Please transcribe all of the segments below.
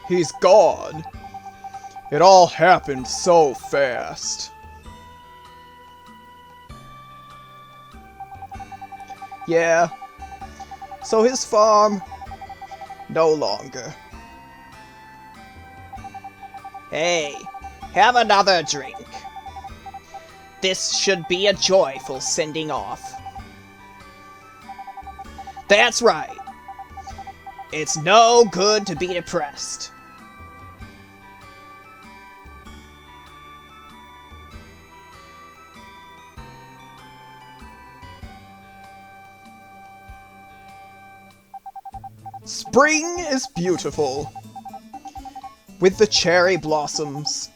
he's gone. It all happened so fast. Yeah. So his farm, no longer. Hey, have another drink. This should be a joyful sending off. That's right. It's no good to be depressed. Spring is beautiful. With the cherry blossoms.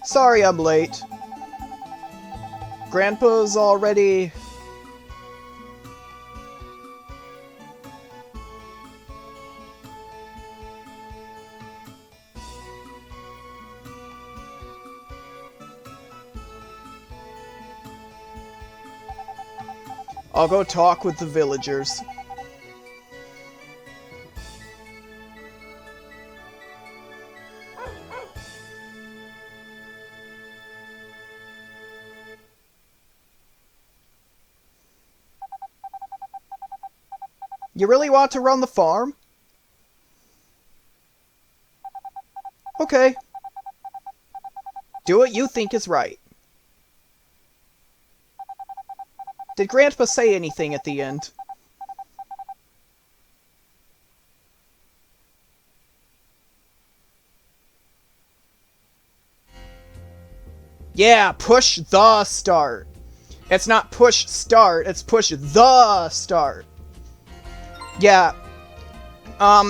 Sorry I'm late. Grandpa's already... I'll go talk with the villagers. You really want to run the farm? Okay. Do what you think is right. Did Grandpa say anything at the end? Yeah, push the start. It's not push start, it's push the start. Yeah.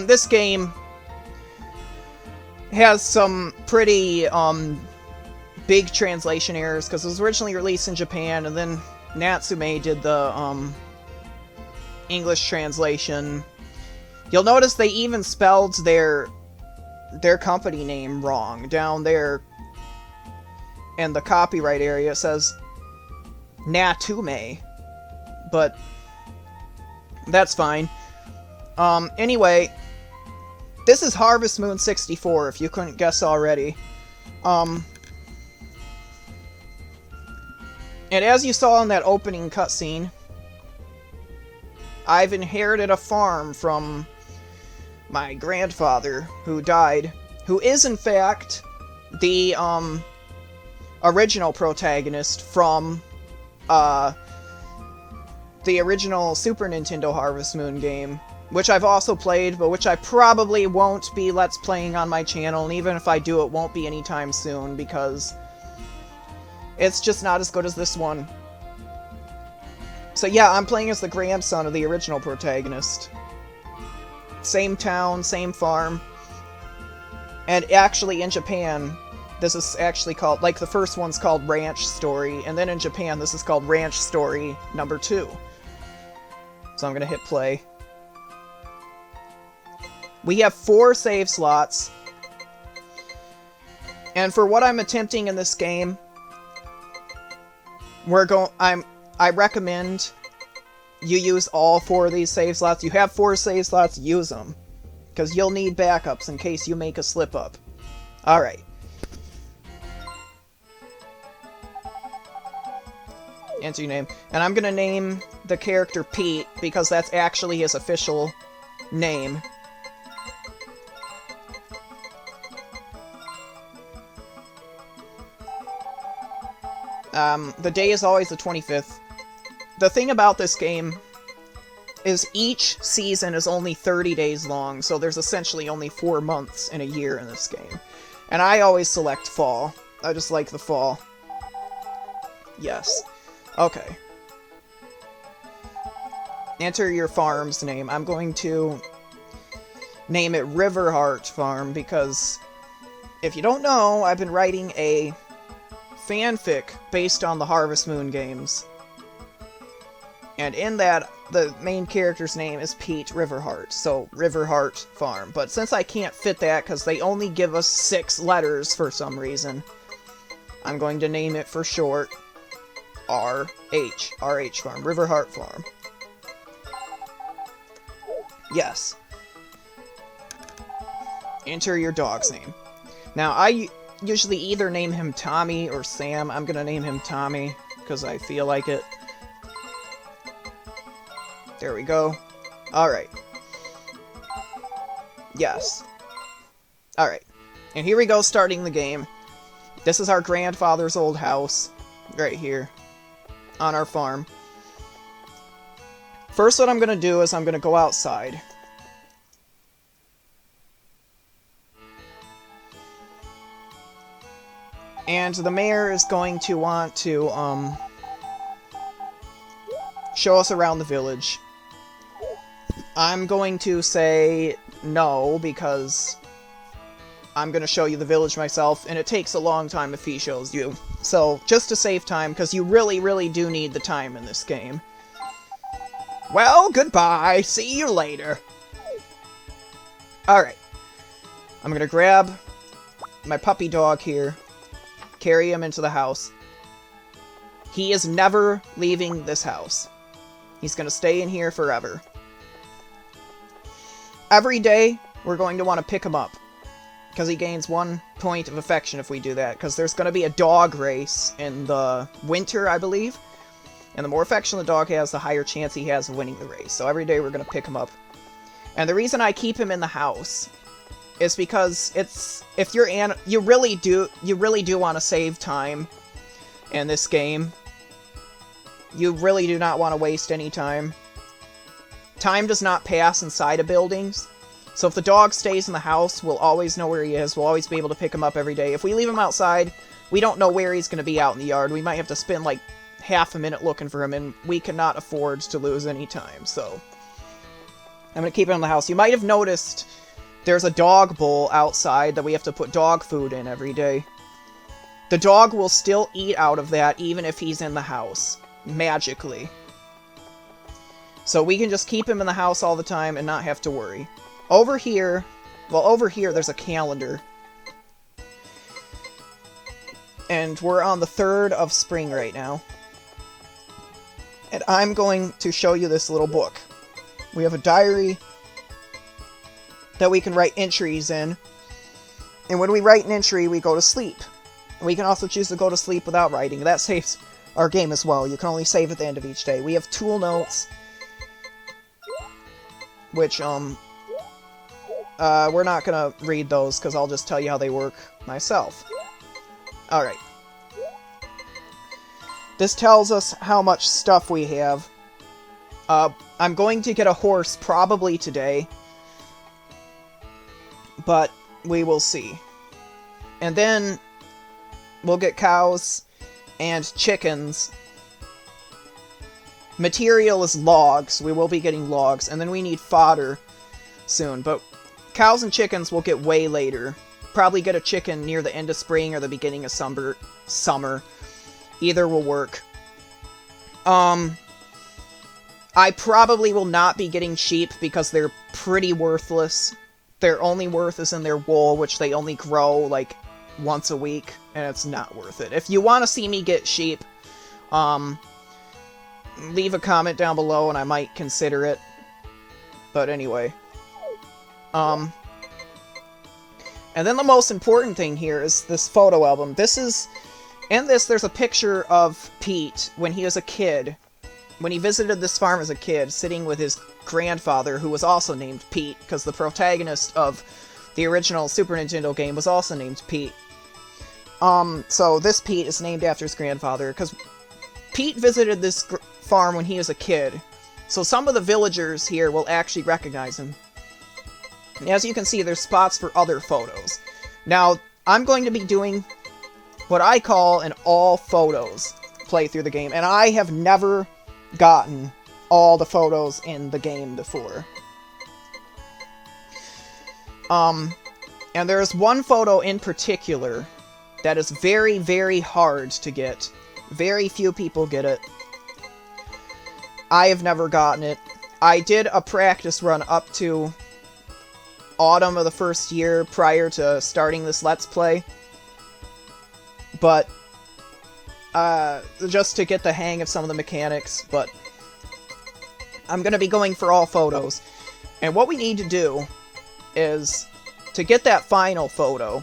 This game has some pretty, big translation errors, because it was originally released in Japan, and then Natsume did the, English translation. You'll notice they even spelled their company name wrong. Down there in the copyright area it says Natume, but that's fine. Anyway, this is Harvest Moon 64, if you couldn't guess already. And as you saw in that opening cutscene, I've inherited a farm from my grandfather, who died, who is in fact the, original protagonist from, the original Super Nintendo Harvest Moon game, which I've also played, but which I probably won't be Let's Playing on my channel, and even if I do, it won't be anytime soon, because it's just not as good as this one. So yeah, I'm playing as the grandson of the original protagonist. Same town, same farm. And actually in Japan, this is actually called, like the first one's called Ranch Story, and then in Japan this is called Ranch Story number 2. So I'm gonna hit play. We have 4 save slots. And for what I'm attempting in this game, I recommend you use all 4 of these save slots. You have 4 save slots, use them. Because you'll need backups in case you make a slip up. Alright. Enter your name. And I'm gonna name the character Pete, because that's actually his official name. The day is always the 25th. The thing about this game is each season is only 30 days long, so there's essentially only 4 months in a year in this game. And I always select fall. I just like the fall. Yes. Okay. Enter your farm's name. I'm going to name it Riverheart Farm, because if you don't know, I've been writing a fanfic based on the Harvest Moon games. And in that, the main character's name is Pete Riverheart, so Riverheart Farm. But since I can't fit that because they only give us 6 letters for some reason, I'm going to name it for short RH. RH Farm. Riverheart Farm. Yes. Enter your dog's name. Now, I usually either name him Tommy or Sam. I'm gonna name him Tommy, because I feel like it. There we go. Alright. Yes. Alright. And here we go, starting the game. This is our grandfather's old house. Right here. On our farm. First, what I'm gonna do is I'm gonna go outside. And the mayor is going to want to, show us around the village. I'm going to say no, because I'm going to show you the village myself, and it takes a long time if he shows you. So, just to save time, because you really, really do need the time in this game. Well, goodbye. See you later. Alright. I'm going to grab my puppy dog here. Carry him into the house. He is never leaving this house. He's going to stay in here forever. Every day, we're going to want to pick him up. Because he gains 1 point of affection if we do that. Because there's going to be a dog race in the winter, I believe. And the more affection the dog has, the higher chance he has of winning the race. So every day we're going to pick him up. And the reason I keep him in the house is because it's if you're you really do want to save time in this game. You really do not want to waste any time. Time does not pass inside of buildings. So if the dog stays in the house, we'll always know where he is. We'll always be able to pick him up every day. If we leave him outside, we don't know where he's going to be out in the yard. We might have to spend like half a minute looking for him, and we cannot afford to lose any time. So I'm going to keep him in the house. You might have noticed there's a dog bowl outside that we have to put dog food in every day. The dog will still eat out of that even if he's in the house. Magically. So we can just keep him in the house all the time and not have to worry. Over here there's a calendar. And we're on the 3rd of spring right now. And I'm going to show you this little book. We have a diary that we can write entries in. And when we write an entry, we go to sleep. We can also choose to go to sleep without writing. That saves our game as well. You can only save at the end of each day. We have tool notes, which, we're not gonna read those, because I'll just tell you how they work myself. Alright. This tells us how much stuff we have. I'm going to get a horse probably today, but we will see. And then we'll get cows and chickens. Material is logs. We will be getting logs. And then we need fodder soon. But cows and chickens we'll get way later. Probably get a chicken near the end of spring or the beginning of summer. Either will work. I probably will not be getting sheep because they're pretty worthless. Their only worth is in their wool, which they only grow, like, once a week, and it's not worth it. If you want to see me get sheep, leave a comment down below and I might consider it. But anyway. And then the most important thing here is this photo album. There's a picture of Pete when he was a kid. When he visited this farm as a kid, sitting with his grandfather, who was also named Pete, because the protagonist of the original Super Nintendo game was also named Pete. So this Pete is named after his grandfather, because Pete visited this farm when he was a kid. So some of the villagers here will actually recognize him. And as you can see, there's spots for other photos. Now, I'm going to be doing what I call an all photos play through the game, and I have never gotten all the photos in the game before. And there's one photo in particular that is very, very hard to get. Very few people get it. I have never gotten it. I did a practice run up to autumn of the first year prior to starting this Let's Play. But, just to get the hang of some of the mechanics, but I'm gonna be going for all photos. And what we need to do is, to get that final photo,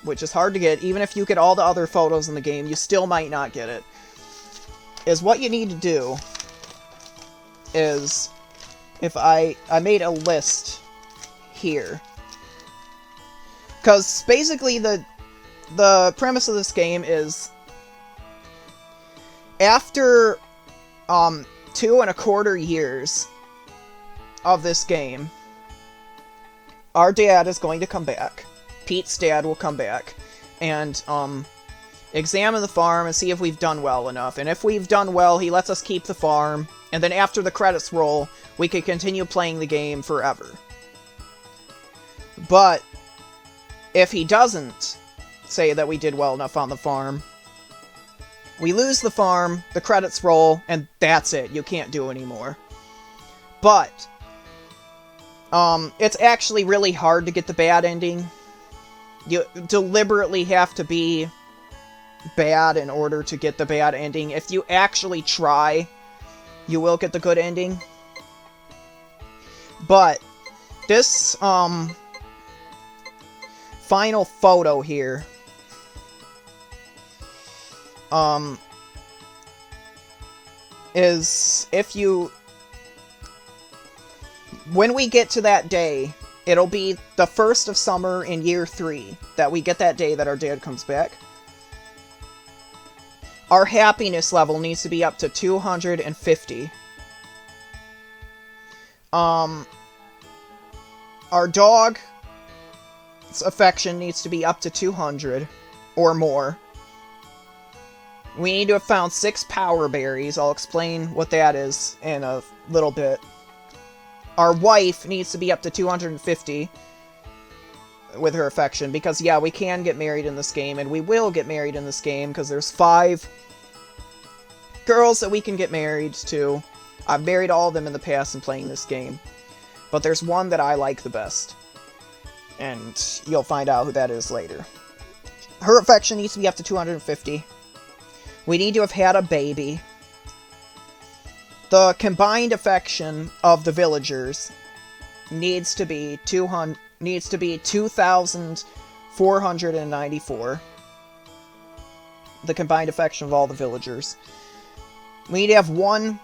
which is hard to get, even if you get all the other photos in the game, you still might not get it, is what you need to do is, if I made a list here. Because basically the premise of this game is, after 2.25 years of this game, our dad is going to come back. Pete's dad will come back and examine the farm and see if we've done well enough. And if we've done well, he lets us keep the farm, and then after the credits roll, we can continue playing the game forever. But if he doesn't say that we did well enough on the farm, we lose the farm, the credits roll, and that's it. You can't do anymore. But it's actually really hard to get the bad ending. You deliberately have to be bad in order to get the bad ending. If you actually try, you will get the good ending. But this final photo here is, if you, when we get to that day, it'll be the first of summer in year 3 that we get that day that our dad comes back. Our happiness level needs to be up to 250. Our dog's affection needs to be up to 200 or more. We need to have found 6 power berries. I'll explain what that is in a little bit. Our wife needs to be up to 250 with her affection, because yeah, we can get married in this game, and we will get married in this game, because there's 5 girls that we can get married to. I've married all of them in the past in playing this game, but there's one that I like the best, and you'll find out who that is later. Her affection needs to be up to 250. We need to have had a baby. The combined affection of the villagers needs to be 2,494. The combined affection of all the villagers. We need to have 1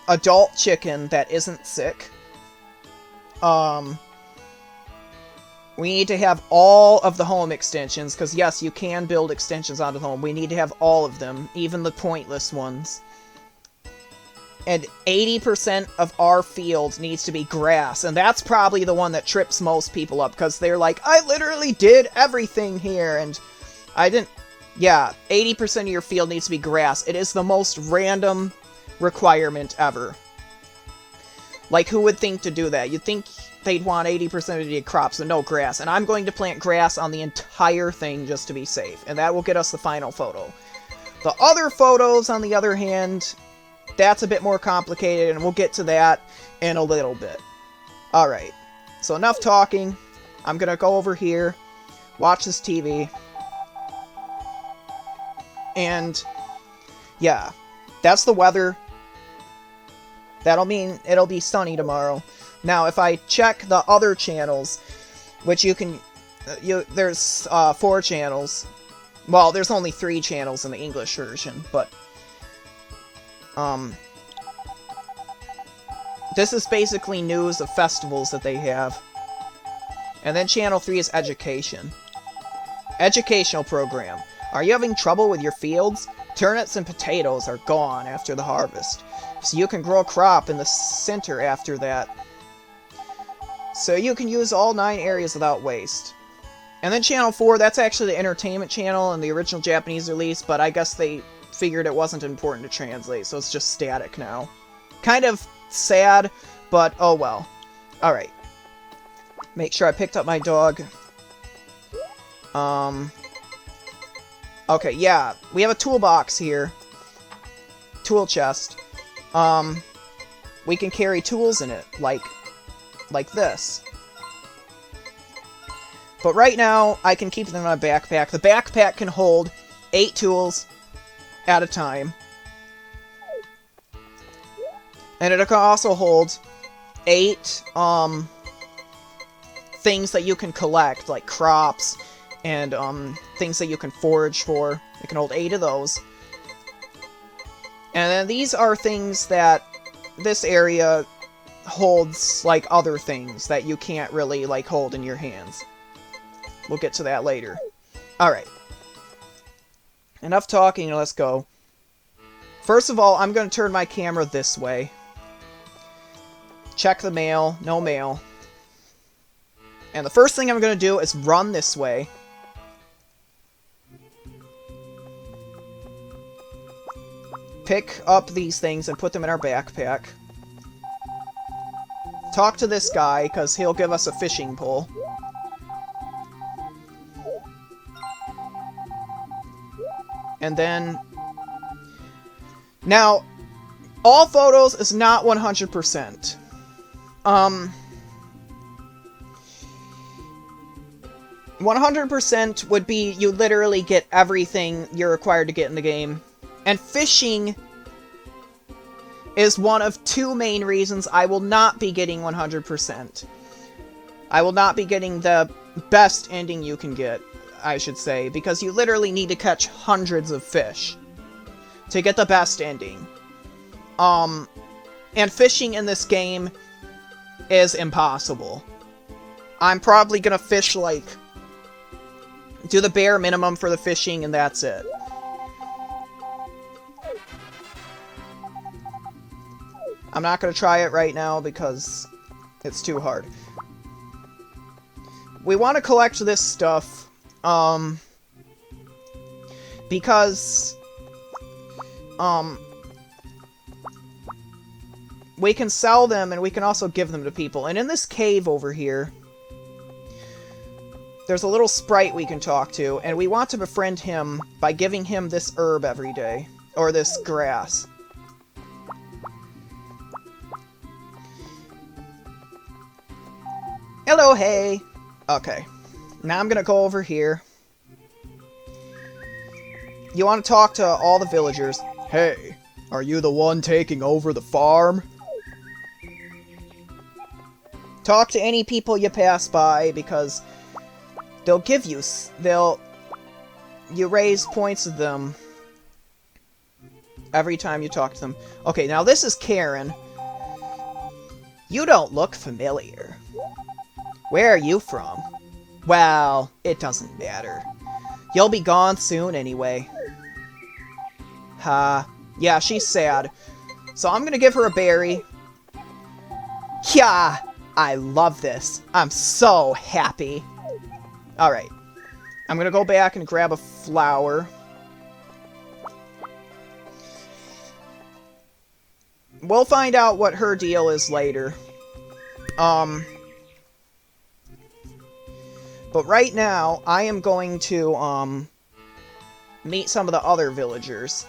adult chicken that isn't sick. We need to have all of the home extensions, because yes, you can build extensions onto the home. We need to have all of them, even the pointless ones. And 80% of our field needs to be grass, and that's probably the one that trips most people up, because they're like, I literally did everything here, and I didn't... Yeah, 80% of your field needs to be grass. It is the most random requirement ever. Like, who would think to do that? You'd think they'd want 80% of the crops, and no grass. And I'm going to plant grass on the entire thing just to be safe, and that will get us the final photo. The other photos, on the other hand, that's a bit more complicated, and we'll get to that in a little bit. Alright, so enough talking. I'm gonna go over here, watch this TV, and yeah, that's the weather. That'll mean it'll be sunny tomorrow. Now, if I check the other channels, which you can, there's 4 channels. Well, there's only 3 channels in the English version, but this is basically news of festivals that they have. And then channel 3 is education. Educational program. Are you having trouble with your fields? Turnips and potatoes are gone after the harvest, so you can grow a crop in the center after that. So you can use all 9 areas without waste. And then channel 4, that's actually the entertainment channel in the original Japanese release, but I guess they figured it wasn't important to translate, so it's just static now. Kind of sad, but oh well. Alright. Make sure I picked up my dog. Okay, yeah. We have a toolbox here. Tool chest. We can carry tools in it, like this. But right now, I can keep them in my backpack. The backpack can hold 8 tools at a time. And it can also hold 8, things that you can collect, like crops and, things that you can forage for. It can hold 8 of those. And then these are things that this area holds, like, other things that you can't really, like, hold in your hands. We'll get to that later. Alright. Enough talking, let's go. First of all, I'm going to turn my camera this way. Check the mail. No mail. And the first thing I'm going to do is run this way. Pick up these things and put them in our backpack. Talk to this guy, because he'll give us a fishing pole. And then... Now, all photos is not 100%. 100% would be you literally get everything you're required to get in the game. And fishing is one of 2 main reasons I will not be getting 100%. I will not be getting the best ending you can get, I should say, because you literally need to catch hundreds of fish to get the best ending. And fishing in this game is impossible. I'm probably gonna fish, like, do the bare minimum for the fishing, and that's it. I'm not gonna try it right now because it's too hard. We want to collect this stuff, because, we can sell them and we can also give them to people. And in this cave over here, there's a little sprite we can talk to, and we want to befriend him by giving him this herb every day, or this grass. Hello, hey! Okay. Now I'm gonna go over here. You want to talk to all the villagers. Hey, are you the one taking over the farm? Talk to any people you pass by, because they'll give you... You raise points of them every time you talk to them. Okay, now this is Karen. You don't look familiar. Where are you from? Well, it doesn't matter. You'll be gone soon anyway. Yeah, she's sad. So I'm gonna give her a berry. Yeah, I love this. I'm so happy. Alright. I'm gonna go back and grab a flower. We'll find out what her deal is later. But right now, I am going to, meet some of the other villagers.